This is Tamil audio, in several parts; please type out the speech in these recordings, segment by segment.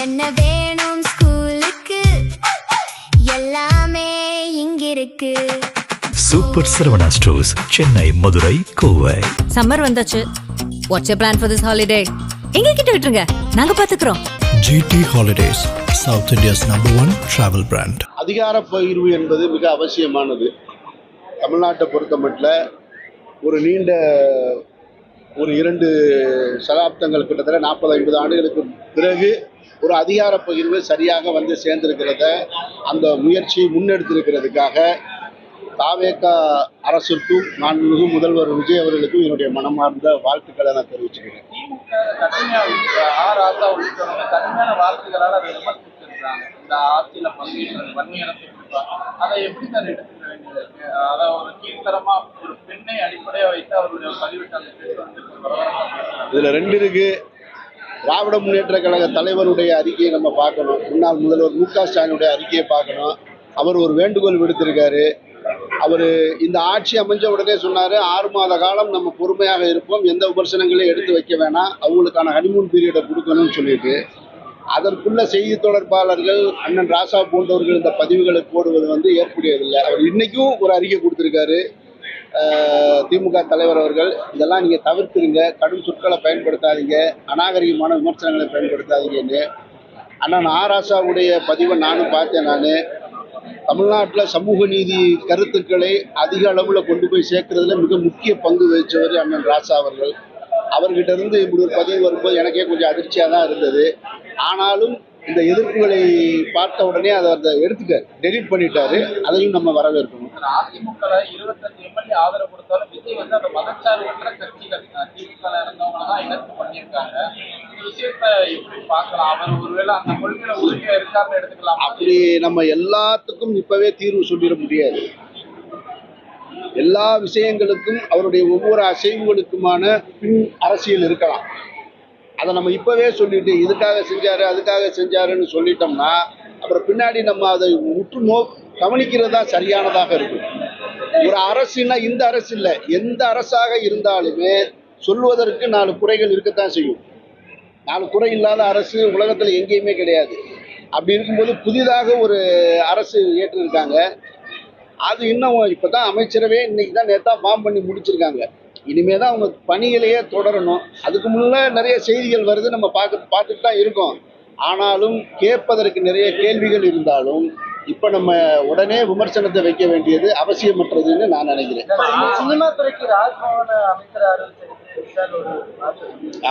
என்ன வேணும் ஸ்கூலுக்கு எல்லாமே இங்கிருக்கு. Super Saravana stores, Chennai, Madurai, Kovai. Summer வந்தாச்சு. What's your plan for this holiday? எங்க கிட்ட விட்டுருங்க, நாங்க பாத்துக்கிறோம். GT Holidays, South India's #1 travel brand. அதிகார பகிர்வு என்பது மிக அவசியமானது. தமிழ்நாட்டை பொறுத்த மட்டும் ஒரு நீண்ட ஒரு 2 சகாப்தங்கள் கிட்டத்தட்ட 40-50 ஆண்டுகளுக்கு பிறகு ஒரு அதிகார பகிர்வு சரியாக வந்து சேர்ந்திருக்கிறத அந்த முயற்சியை முன்னெடுத்திருக்கிறதுக்காக தாவேகா அரசுக்கும் மாண்புமிகு முதல்வர் விஜய் அவர்களுக்கும் என்னுடைய மனமார்ந்த வாழ்த்துக்களை நான் தெரிவிச்சுக்கிறேன். இதுல 2 இருக்கு. திராவிட முன்னேற்ற கழக தலைவருடைய அறிக்கையை நம்ம பார்க்கணும். முன்னாள் முதல்வர் மு.க. ஸ்டாலினுடைய அறிக்கையை பார்க்கணும். அவர் ஒரு வேண்டுகோள் விடுத்திருக்காரு. அவர் இந்த ஆட்சி அமைஞ்ச உடனே சொன்னார், 6 மாத காலம் நம்ம பொறுமையாக இருப்போம், எந்த விமர்சனங்களையும் எடுத்து வைக்க வேணாம், அவங்களுக்கான ஹனிமூன் பீரியடை கொடுக்கணும்னு சொல்லிட்டு அதற்குள்ள செய்தி தொடர்பாளர்கள் அண்ணன் ராசா போன்றவர்கள் இந்த பதிவுகளை போடுவது வந்து ஏற்புடையதில்லை. அவர் இன்னைக்கும் ஒரு அறிக்கை கொடுத்துருக்காரு. திமுக தலைவர் அவர்கள், இதெல்லாம் நீங்கள் தவிர்த்துருங்க, கடும் சொற்களை பயன்படுத்தாதீங்க, அநாகரிகமான விமர்சனங்களை பயன்படுத்தாதீங்கன்னு. அண்ணன் ராசாவுடைய பதிவை நானும் பார்த்தேன். நான் தமிழ்நாட்டில் சமூக நீதி கருத்துக்களை அதிக அளவில் கொண்டு போய் சேர்க்கறதுல மிக முக்கிய பங்கு வகித்தவர் அண்ணன் ராசா அவர்கள். அவர்கிட்ட இருந்து இப்படி ஒரு பதிவு வரும்போது எனக்கே கொஞ்சம் அதிர்ச்சியாக தான் இருந்தது. ஆனாலும் இந்த எதிர்ப்புகளை பார்த்த உடனே அதை எடுத்துட்டார், டெலிட் பண்ணிட்டாரு. அதையும் நம்ம வரவேற்கணும். அதிமுக 25 எம்எல்ஏ ஆதரவு கொடுத்தாலும் விஜய் வந்து அந்த மதச்சார்பற்ற கட்சிகள் திமுக இருந்தவங்க தான் எதிர்ப்பு பண்ணியிருக்காங்க. இந்த விஷயத்தை எப்படி பார்க்கலாம்? அவர் ஒருவேளை அந்த கொள்கையில உறுதியா இருக்காருன்னு எடுத்துக்கலாம். அப்படி நம்ம எல்லாத்துக்கும் இப்பவே தீர்வு சொல்லிட முடியாது. எல்லா விஷயங்களுக்கும் அவருடைய ஒவ்வொரு அசைவுகளுக்குமான பின் அரசியல் இருக்கலாம். அதை நம்ம இப்பவே சொல்லிட்டு இதுக்காக செஞ்சாரு அதுக்காக செஞ்சாருன்னு சொல்லிட்டோம்னா அப்புறம் பின்னாடி நம்ம அதை உற்று கவனிக்கிறது தான் சரியானதாக இருக்கும். ஒரு அரசுன்னா இந்த அரசு இல்லை, எந்த அரசாக இருந்தாலுமே சொல்வதற்கு 4 குறைகள் இருக்கத்தான் செய்யும். 4 குறை இல்லாத அரசு உலகத்தில் எங்கேயுமே கிடையாது. அப்படி இருக்கும்போது புதிதாக ஒரு அரசு ஏற்றிருக்காங்க. அது இன்னும் இப்போதான் அமைச்சரவே இன்னைக்கு தான் நேற்றா ஃபார்ம் பண்ணி முடிச்சிருக்காங்க. இனிமே தான் அவங்க பணிகளையே தொடரணும். அதுக்கு முன்னே நிறைய செய்திகள் வருது, நம்ம பார்த்துட்டு தான் இருக்கோம். ஆனாலும் கேட்பதற்கு நிறைய கேள்விகள் இருந்தாலும் இப்போ நம்ம உடனே விமர்சனத்தை வைக்க வேண்டியது அவசியமற்றதுன்னு நான் நினைக்கிறேன். சினிமா துறைக்கு ராஜ்பவன் அமைச்சர்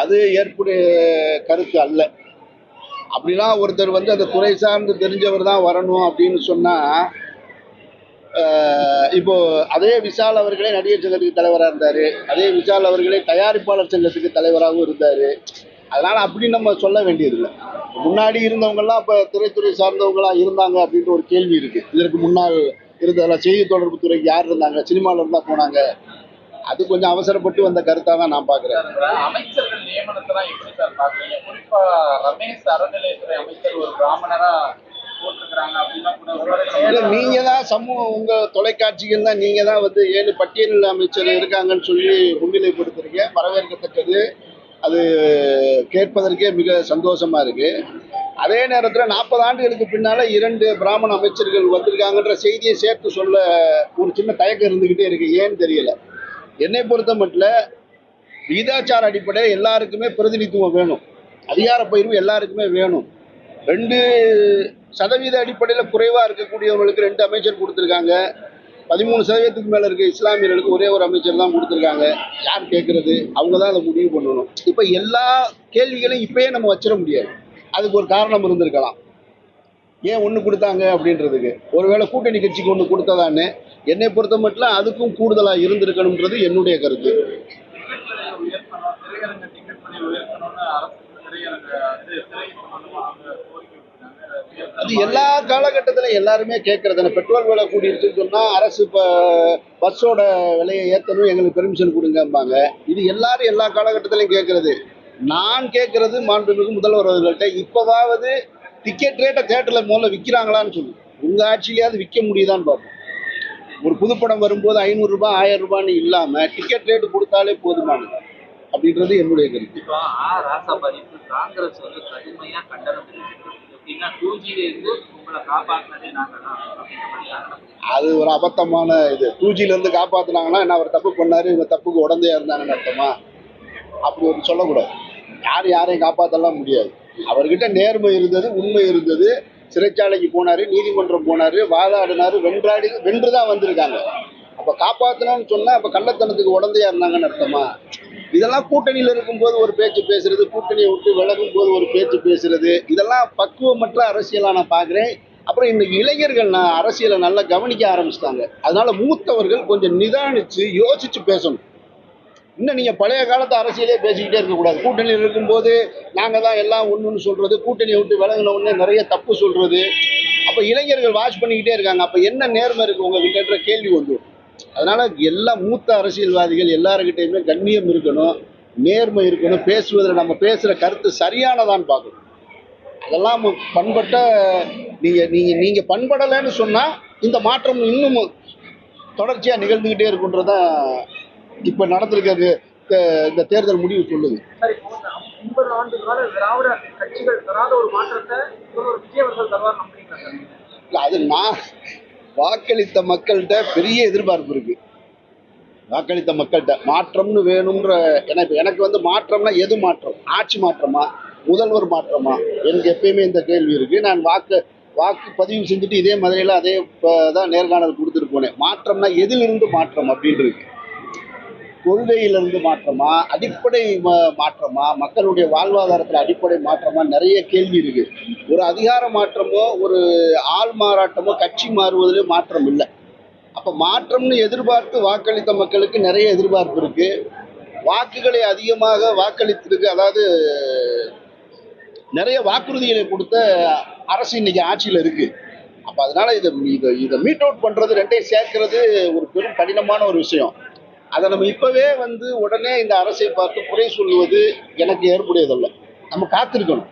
அது ஏற்புடைய கருத்து அல்ல. அப்படிலாம் ஒருத்தர் வந்து அந்த துறை சார்ந்து தெரிஞ்சவர் தான் வரணும் அப்படின்னு சொன்னால், இப்போ அதே விஷால் அவர்களே நடிகர் சங்கத்துக்கு தலைவராக இருந்தார், அதே விஷால் அவர்களே தயாரிப்பாளர் சங்கத்துக்கு தலைவராகவும் இருந்தார். அதனால் அப்படி நம்ம சொல்ல வேண்டியதில்லை. முன்னாடி இருந்தவங்கெல்லாம் இப்போ திரைத்துறை சார்ந்தவங்களாம் இருந்தாங்க அப்படின்ற ஒரு கேள்வி இருக்குது. இதற்கு முன்னால் இருந்ததெல்லாம் செய்தி தொடர்பு துறைக்கு யார் இருந்தாங்க, சினிமாவில் இருந்தால் போனாங்க. அது கொஞ்சம் அவசரப்பட்டு வந்த கருத்தாக தான் நான் பார்க்குறேன். அமைச்சர்கள் நியமனத்தெல்லாம் எப்படி சார் பார்க்குறீங்க? குறிப்பாக ரமேஷ் அறநிலையத்துறை அமைச்சர் ஒரு பிராமணராக நீங்க தான் உங்க தொலைக்காட்சிகள் தான் நீங்க தான் வந்து 7 பட்டியல் அமைச்சர் இருக்காங்கன்னு சொல்லி முன்னிலைப்படுத்துறீங்க. வரவேற்கத்தக்கது. அது கேட்பதற்கே மிக சந்தோஷமா இருக்கு. அதே நேரத்தில் 40 ஆண்டுகளுக்கு பின்னால 2 பிராமண அமைச்சர்கள் வந்திருக்காங்கன்ற செய்தியை சேர்த்து சொல்ல ஒரு சின்ன தயக்கம் இருந்துகிட்டே இருக்கு. ஏன்னு தெரியல. என்னை பொறுத்த மட்டும் விகிதாச்சார அடிப்படை எல்லாருக்குமே பிரதிநிதித்துவம் வேணும், அதிகார பகிர்வு எல்லாருக்குமே வேணும். 2% அடிப்படையில் குறைவாக இருக்கக்கூடியவங்களுக்கு 2 அமைச்சர் கொடுத்துருக்காங்க. 13% மேலே இருக்க இஸ்லாமியர்களுக்கு ஒரே ஒரு அமைச்சர் தான் கொடுத்துருக்காங்க. யார் கேட்குறது? அவங்க தான் அதை முடிவு பண்ணணும். இப்போ எல்லா கேள்விகளையும் இப்பயே நம்ம வச்சிட முடியாது. அதுக்கு ஒரு காரணம் இருந்திருக்கலாம். ஏன் ஒன்று கொடுத்தாங்க அப்படின்றதுக்கு. ஒருவேளை கூட்டணி கட்சிக்கு ஒன்று கொடுத்ததான்னு என்னை பொறுத்த மட்டும் அதுக்கும் கூடுதலாக இருந்திருக்கணுன்றது என்னுடைய கருத்து. அது எல்லா காலகட்டத்திலும் எல்லாருமே கேட்கறது. பெட்ரோல் விலை கூடிருச்சுன்னு சொன்னால் அரசு இப்போ பஸ்ஸோட விலையை ஏற்றணும், எங்களுக்கு பெர்மிஷன் கொடுங்கம்பாங்க. இது எல்லாரும் எல்லா காலகட்டத்திலையும் கேட்கறது. நான் கேட்கறது மாண்புமிகு முதல்வர் அவர்கள்ட்ட, இப்போவாவது டிக்கெட் ரேட்டை தேட்டரில் முதல்ல விற்கிறாங்களான்னு சொல்லு. உங்கள் ஆட்சியிலேயாவது விற்க முடியுதான்னு பார்ப்போம். ஒரு புதுப்படம் வரும்போது 500 ரூபாய் 1000 ரூபான்னு இல்லாமல் டிக்கெட் ரேட்டு கொடுத்தாலே போதுமானது. அப்படின்றது என்னுடைய கருத்து. இப்போ ராசா பதிப்பு காங்கிரஸ் வந்து கடுமையா கண்டனம் தெரிவிச்சிருக்கு. எப்படின்னா 2G இருந்து உங்களை காப்பாற்றினதே நாங்க தான் அப்படின்ற மாதிரி கண்டனம். அது ஒரு அபத்தமான இது. 2Gல இருந்து காப்பாத்துனாங்கன்னா என்ன, அவர் தப்பு பண்ணாரு, இவங்க தப்புக்கு உடந்தையா இருந்தாங்கன்னு அர்த்தமா? அப்படி ஒரு சொல்லக்கூடாது. யாரையும் காப்பாற்றலாம் முடியாது. அவர்கிட்ட நேர்மை இருந்தது, உண்மை இருந்தது. சிறைச்சாலைக்கு போனாரு, நீதிமன்றம் போனாரு, வாதாடினாரு, வென்றுதான் வந்திருக்காங்க. அப்ப காப்பாத்தணும்னு சொன்னா அப்ப கள்ளத்தனத்துக்கு உடந்தையா இருந்தாங்கன்னு அர்த்தமா? இதெல்லாம் கூட்டணியில இருக்கும்போது ஒரு பேச்சு பேசுறது, கூட்டணியை விட்டு விலகும் போது ஒரு பேச்சு பேசுறது, இதெல்லாம் பக்குவமற்ற அரசியலா நான் பாக்குறேன். அப்புறம் இன்னைக்கு இளைஞர்கள் அரசியலை நல்லா கவனிக்க ஆரம்பிச்சிட்டாங்க. அதனால மூத்தவர்கள் கொஞ்சம் நிதானிச்சு யோசிச்சு பேசணும். இன்னும் நீங்க பழைய காலத்து அரசியலே பேசிக்கிட்டே இருக்கக்கூடாது. கூட்டணியில் இருக்கும்போது நாங்க தான் எல்லாம் ஒண்ணுன்னு சொல்றது, கூட்டணியை விட்டு விலகின உடனே நிறைய தப்பு சொல்றது. அப்ப இளைஞர்கள் வாட்ச் பண்ணிக்கிட்டே இருக்காங்க. அப்ப என்ன நேர்மை இருக்கு உங்ககிட்ட கேள்வி வந்துடும். அதனால எல்லா மூத்த அரசியல்வாதிகள் எல்லாருக்கிட்டையுமே கண்ணியம் இருக்கணும், நேர்மை இருக்கணும். பேசுவதில் நம்ம பேசுற கருத்து சரியானதான்னு பார்க்கணும். அதெல்லாம் பண்பட்ட நீங்க பண்படலைன்னு சொன்னா இந்த மாற்றம் இன்னும் தொடர்ச்சியா நிகழ்ந்துகிட்டே இருக்குன்றதான் இப்ப நடந்திருக்கிறது இந்த தேர்தல் முடிவு சொல்லுது. சரி, 50 ஆண்டு கால திராவிட கட்சிகள் தராத ஒரு மாற்றத்தை ஒரு விஜய் அவர்கள் தருவார் நம்புறீங்களா சார்? இல்ல, அது நான் வாக்களித்த மக்கள்கிட்ட பெரிய எதிர்பார்ப்பு இருக்கு. வாக்களித்த மக்கள்கிட்ட மாற்றம்னு வேணும்ன்ற எனக்கு வந்து மாற்றம்னா எது மாற்றம்? ஆட்சி மாற்றமா, முதல்வர் மாற்றமா? எனக்கு எப்பயுமே இந்த கேள்வி இருக்கு. நான் வாக்கு பதிவு செஞ்சுட்டு இதே மதுரையில் அதே தான் நேர்காணல் கொடுத்துட்டு போனேன். மாற்றம்னா எதிலிருந்து மாற்றம் அப்படின்னு இருக்கு. கொள்கையிலிருந்து மாற்றமா, அடிப்படை மாற்றமா, மக்களுடைய வாழ்வாதாரத்தில் அடிப்படை மாற்றமா, நிறைய கேள்வி இருக்கு. ஒரு அதிகார மாற்றமோ ஒரு ஆள் மாறாட்டமோ கட்சி மாறுவதிலே மாற்றம் இல்லை. அப்ப மாற்றம்னு எதிர்பார்த்து வாக்களித்த மக்களுக்கு நிறைய எதிர்பார்ப்பு இருக்கு. வாக்குகளை அதிகமாக வாக்களித்திருக்கு, அதாவது நிறைய வாக்குறுதிகளை கொடுத்த அரசு இன்னைக்கு ஆட்சியில் இருக்கு. அப்ப அதனால இதை மீட் அவுட் பண்றது, ரெண்டையும் சேர்க்கிறது ஒரு பெரும் கடினமான ஒரு விஷயம். அதை நம்ம இப்பவே வந்து உடனே இந்த அரசை பார்த்து குறை சொல்லுவது எனக்கு ஏற்புடையதல்ல. நம்ம காத்திருக்கணும்.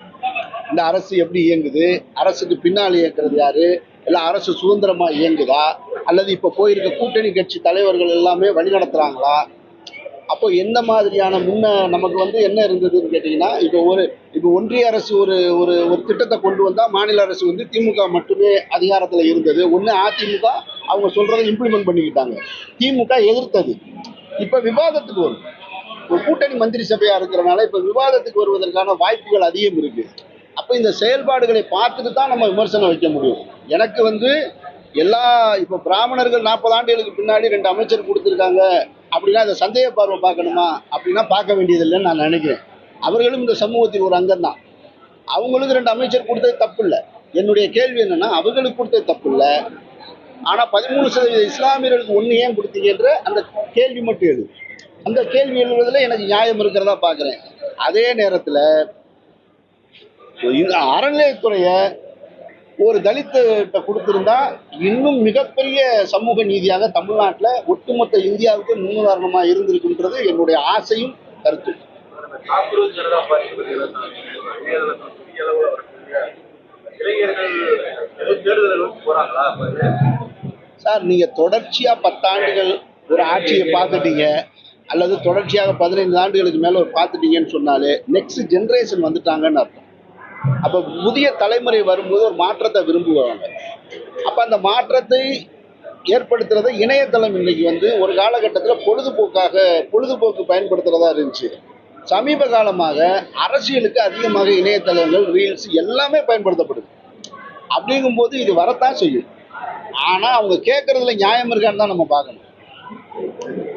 இந்த அரசு எப்படி இயங்குது, அரசுக்கு பின்னால் இயங்குறது யாரு, இல்லை அரசு சுதந்திரமா இயங்குதா, அல்லது இப்ப போயிருக்க கூட்டணி கட்சி தலைவர்கள் எல்லாமே வழிநடத்துறாங்களா? அப்போ எந்த மாதிரியான நமக்கு வந்து என்ன இருந்ததுன்னு கேட்டீங்கன்னா, இப்போ ஒன்றிய அரசு ஒரு ஒரு ஒரு திட்டத்தை கொண்டு வந்தா மாநில அரசு வந்து திமுக மட்டுமே அதிகாரத்துல இருந்தது. ஒண்ணு அதிமுக அவங்க சொல்றதை இம்ப்ளிமெண்ட் பண்ணிக்கிட்டாங்க, திமுக எதிர்த்தது. இப்ப விவாதத்துக்கு வரும். ஒரு கூட்டணி மந்திரி சபையா இருக்கிறனால இப்ப விவாதத்துக்கு வருவதற்கான வாய்ப்புகள் அதிகம் இருக்கு. அப்ப இந்த செயல்பாடுகளை பார்த்துட்டு தான் நம்ம விமர்சனம் வைக்க முடியும். எனக்கு வந்து இப்ப பிராமணர்கள் 40 ஆண்டுகளுக்கு பின்னாடி 2 அமைச்சர் கொடுத்துருக்காங்க அப்படின்னா அதை சந்தேக பார்வை பார்க்கணுமா அப்படின்னா பார்க்க வேண்டியதில்லைன்னு நான் நினைக்கிறேன். அவர்களும் இந்த சமூகத்தில் ஒரு அங்கம் தான். அவங்களுக்கு 2 அமைச்சர் கொடுத்தது தப்பு இல்லை. என்னுடைய கேள்வி என்னன்னா, அவர்களுக்கு கொடுத்தது தப்பு இல்லை, ஆனா 13% இஸ்லாமியர்களுக்கு 1 ஏன் கொடுத்தீங்கன்ற அந்த கேள்வி மட்டும் எழுது. அந்த கேள்வி எழுதுறதுல எனக்கு நியாயம் இருக்கிறதா பாக்குறேன். அதே நேரத்துல அறநிலையத்துறைய ஒரு தலித்த கொடுத்திருந்தா இன்னும் மிகப்பெரிய சமூக நீதியாக தமிழ்நாட்டுல ஒட்டுமொத்த இந்தியாவுக்கு முன்னுதாரணமா இருந்திருக்குன்றது என்னுடைய ஆசையும் கருத்து. சார், நீங்க தொடர்ச்சியா 10 ஆண்டுகள் ஒரு ஆட்சியை பார்த்துட்டீங்க, அல்லது தொடர்ச்சியாக 15 ஆண்டுகளுக்கு மேல ஒரு பார்த்துட்டீங்கன்னு சொன்னாலே நெக்ஸ்ட் ஜெனரேஷன் வந்துட்டாங்கன்னு அர்த்தம். அப்ப புதிய தலைமுறை வரும்போது ஒரு மாற்றத்தை விரும்புவாங்க. அப்ப அந்த மாற்றத்தை ஏற்படுத்துறத இணையதளம் இன்னைக்கு வந்து ஒரு காலகட்டத்தில் பொழுதுபோக்கு பயன்படுத்துறதா இருந்துச்சு. சமீப காலமாக அரசியலுக்கு அதிகமாக இணையதளங்கள், ரீல்ஸ் எல்லாமே பயன்படுத்தப்படுது. அப்படிங்கும்போது இது வரத்தான் செய்யும். ஆனா அவங்க கேட்கறதுல நியாயம் இருக்கான்னு தான் நம்ம பார்க்கணும்.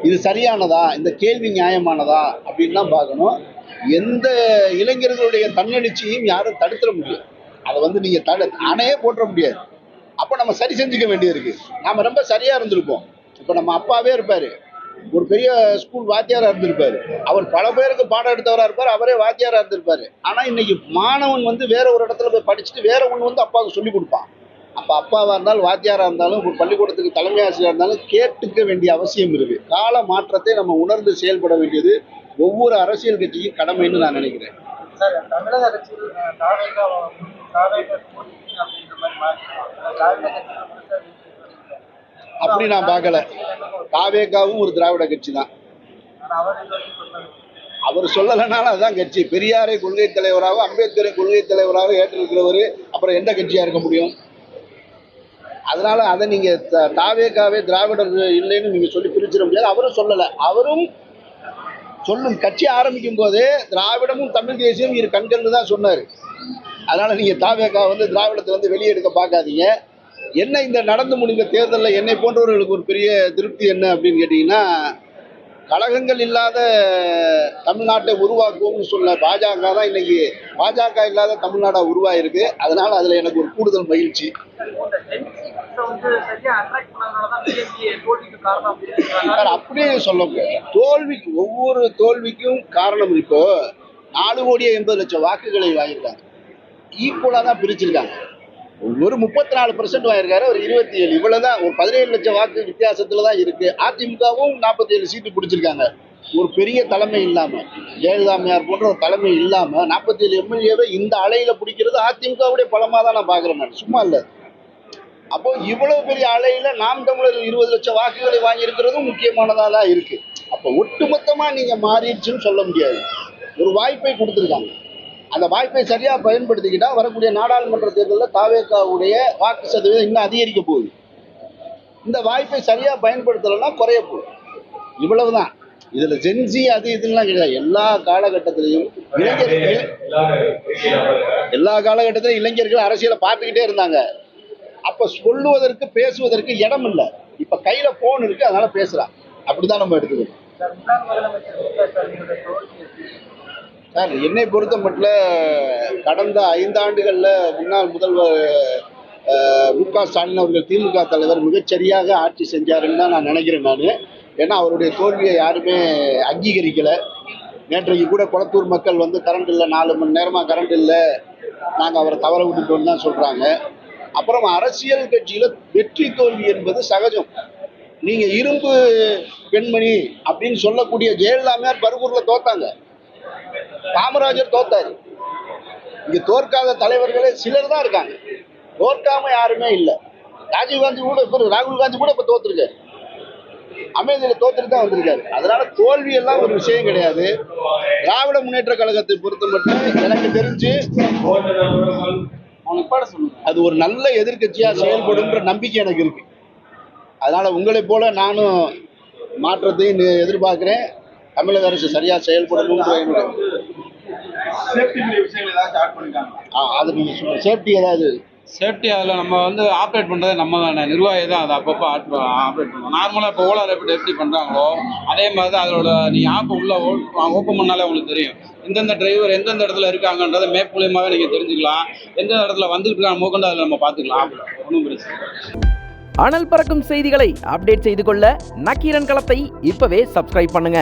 இது சரியானதா, இந்த கேள்வி நியாயமானதா அப்படின்னு தான் பார்க்கணும். எந்த இளைஞர்களுடைய தன்னெழுச்சியையும் யாரும் தடுத்துட முடியாது. அதை வந்து நீங்க ஆணையே போட்டுற முடியாது. அப்ப நம்ம சரி செஞ்சுக்க வேண்டியிருக்கு. நாம ரொம்ப சரியா இருந்திருப்போம். இப்ப நம்ம அப்பாவே இருப்பாரு, ஒரு பெரிய ஸ்கூல் வாத்தியாரா இருந்திருப்பாரு, அவர் பல பேருக்கு பாடம் எடுத்தவரா இருப்பார், அவரே வாத்தியாரா இருந்திருப்பாரு. ஆனா இன்னைக்கு மாணவன் வந்து வேற ஒரு இடத்துல போய் படிச்சுட்டு வேற ஒண்ணு வந்து அப்பாவுக்கு சொல்லி கொடுப்பான். அப்ப அப்பாவா இருந்தாலும் வாத்தியாரா இருந்தாலும் ஒரு பள்ளிக்கூடத்துக்கு தலைமை ஆசிரியர் இருந்தாலும் கேட்டுக்க வேண்டிய அவசியம் இருக்கு. கால மாற்றத்தை நம்ம உணர்ந்து செயல்பட வேண்டியது ஒவ்வொரு அரசியல் கட்சியும் கடமைன்னு நான் நினைக்கிறேன். தமிழக அரசியல் அப்படி நான் பார்க்கல. தாவேகாவும் ஒரு திராவிட கட்சி தான். அவர் சொல்லலைனாலும் அதுதான் கட்சி. பெரியாரை கொள்கை தலைவராக, அம்பேத்கரை கொள்கை தலைவராக ஏற்றிருக்கிறவர் அப்புறம் எந்த கட்சியா இருக்க முடியும்? அதனால அதை நீங்க தாவேக்காவே திராவிடர் இல்லைன்னு நீங்க சொல்லி பிரிச்சிட முடியாது. அவரும் சொல்லலை. அவரும் சொல்லும் கட்சி ஆரம்பிக்கும் போதே திராவிடமும் தமிழ் தேசியம் இரு கண்கள்னு தான் சொன்னார். அதனால நீங்க தாவேக்கா வந்து திராவிடத்தை வந்து வெளியே எடுக்க பார்க்காதீங்க. என்ன இந்த நடந்து முடிந்த தேர்தலில் என்னை போன்றவர்களுக்கு ஒரு பெரிய திருப்தி என்ன அப்படின்னு கேட்டீங்கன்னா, கழகங்கள் இல்லாத தமிழ்நாட்டை உருவாக்குவோம்னு சொன்ன பாஜக தான் இன்னைக்கு பாஜக இல்லாத தமிழ்நாடா உருவாயிருக்கு. அதனால அதுல எனக்கு ஒரு கூடுதல் மகிழ்ச்சி. அப்படியே சொல்ல முடியாது. தோல்விக்கு ஒவ்வொரு தோல்விக்கும் காரணம். இப்போ 4,80,00,000 வாக்குகளை வாங்கியிருக்காங்க. ஈக்குவலா தான் பிரிச்சிருக்காங்க. ஒரு 34% வாங்கியிருக்காரு, ஒரு 27. இவ்வளவுதான். ஒரு 17 லட்சம் வாக்கு வித்தியாசத்துல தான் இருக்கு. அதிமுகவும் 47 சீட்டு பிடிச்சிருக்காங்க. ஒரு பெரிய தலைமை இல்லாம, ஜெயலலிதாமையார் போன்ற ஒரு தலைமை இல்லாம 47 எம்எல்ஏவை இந்த அலையில பிடிக்கிறது அதிமுகவுடைய பலமா தான் நான் பாக்குறேன். நான் சும்மா இல்ல. அப்போ இவ்வளவு பெரிய அலையில நாம் தமிழர் 20 லட்சம் வாக்குகளை வாங்கி இருக்கிறதும் முக்கியமானதா தான் இருக்கு. அப்ப ஒட்டுமொத்தமா நீங்க மாறிடுச்சுன்னு சொல்ல முடியாது. ஒரு வாய்ப்பை கொடுத்துருக்காங்க. அந்த வாய்ப்பை சரியா பயன்படுத்திக்கிட்டா வரக்கூடிய நாடாளுமன்ற தேர்தலில் தாவேக்காவுடைய வாக்கு சதவீதம் இன்னும் அதிகரிக்க போகுது. இந்த வாய்ப்பை சரியா பயன்படுத்தலைன்னா குறைய போகுது. இவ்வளவுதான். இதுல ஜென்சி அது இதுலாம் கிடையாது. எல்லா காலகட்டத்திலையும் இளைஞர்கள் அரசியலை பார்த்துக்கிட்டே இருந்தாங்க. அப்ப சொல்லுவதற்கு பேசுவதற்கு இடம் இல்லை. இப்ப கையில போன் இருக்கு, அதனால பேசுறான். அப்படிதான் நம்ம எடுத்துக்கணும். சார், என்னை பொறுத்த மட்டும் கடந்த 5 ஆண்டுகளில் முன்னாள் முதல்வர் மு.க. ஸ்டாலின் அவர்கள் திமுக தலைவர் மிகச்சரியாக ஆட்சி செஞ்சாருன்னு தான் நான் நினைக்கிறேன். நான் ஏன்னா அவருடைய தோல்வியை யாருமே அங்கீகரிக்கலை. நேற்றைக்கு கூட குளத்தூர் மக்கள் வந்து கரண்ட் இல்லை, 4 மணி நேரமாக கரண்ட் இல்லை, நாங்கள் அவரை தவற விட்டுட்டோம்னு தான் சொல்கிறாங்க. அப்புறம் அரசியல் கட்சியில் வெற்றி தோல்வி என்பது சகஜம். நீங்கள் இரும்பு பெண்மணி அப்படின்னு சொல்லக்கூடிய ஜெயலலிதாமையார் பருகூரில் தோத்தாங்க. காமராஜர் தோத்தாரு. இங்க தோற்காத தலைவர்களே சிலர் தான் இருக்காங்க. தோற்காம யாருமே இல்லை. ராஜீவ்காந்தி கூட இப்ப, ராகுல் காந்தி கூட இப்ப தோத்துருக்காரு. அமைதியில தோத்துட்டு தான் வந்திருக்காரு. அதனால தோல்வி எல்லாம் ஒரு விஷயம் கிடையாது. திராவிட முன்னேற்ற கழகத்தை பொறுத்த மட்டும் எனக்கு தெரிஞ்சு அது ஒரு நல்ல எதிர்க்கட்சியா செயல்படும் நம்பிக்கை எனக்கு இருக்கு. அதனால உங்களை போல நானும் மாற்றத்தையும் எதிர்பார்க்கிறேன். தமிழக அரசு சரியா செயல்படணும். அது நீங்க சொல்லுங்க. சேஃப்டி ஏதாவது சேஃப்டி அதில் நம்ம வந்து ஆப்ரேட் பண்ணுறது நம்ம நிர்வாகி தான் அதை அப்பப்போ ஆப்ரேட் பண்ணுவோம். நார்மலாக இப்போ ஓலா ரேபிட் எப்படி பண்ணுறாங்களோ அதே மாதிரி தான் அதோட நீங்கள் ஆப் உள்ள ஓப்பன் பண்ணாலே உங்களுக்கு தெரியும் எந்தெந்த டிரைவர் எந்தெந்த இடத்துல இருக்காங்கன்றதை மேப் மூலியமாகவே நீங்கள் தெரிஞ்சுக்கலாம். எந்தெந்த இடத்துல வந்துட்டு இருக்காங்க மூக்கண்டு அதில் நம்ம பார்த்துக்கலாம். ஒன்றும் பிரச்சனை. அனல் பறக்கும் செய்திகளை அப்டேட் செய்து கொள்ள நக்கீரன் களத்தை இப்பவே சப்ஸ்கிரைப் பண்ணுங்க.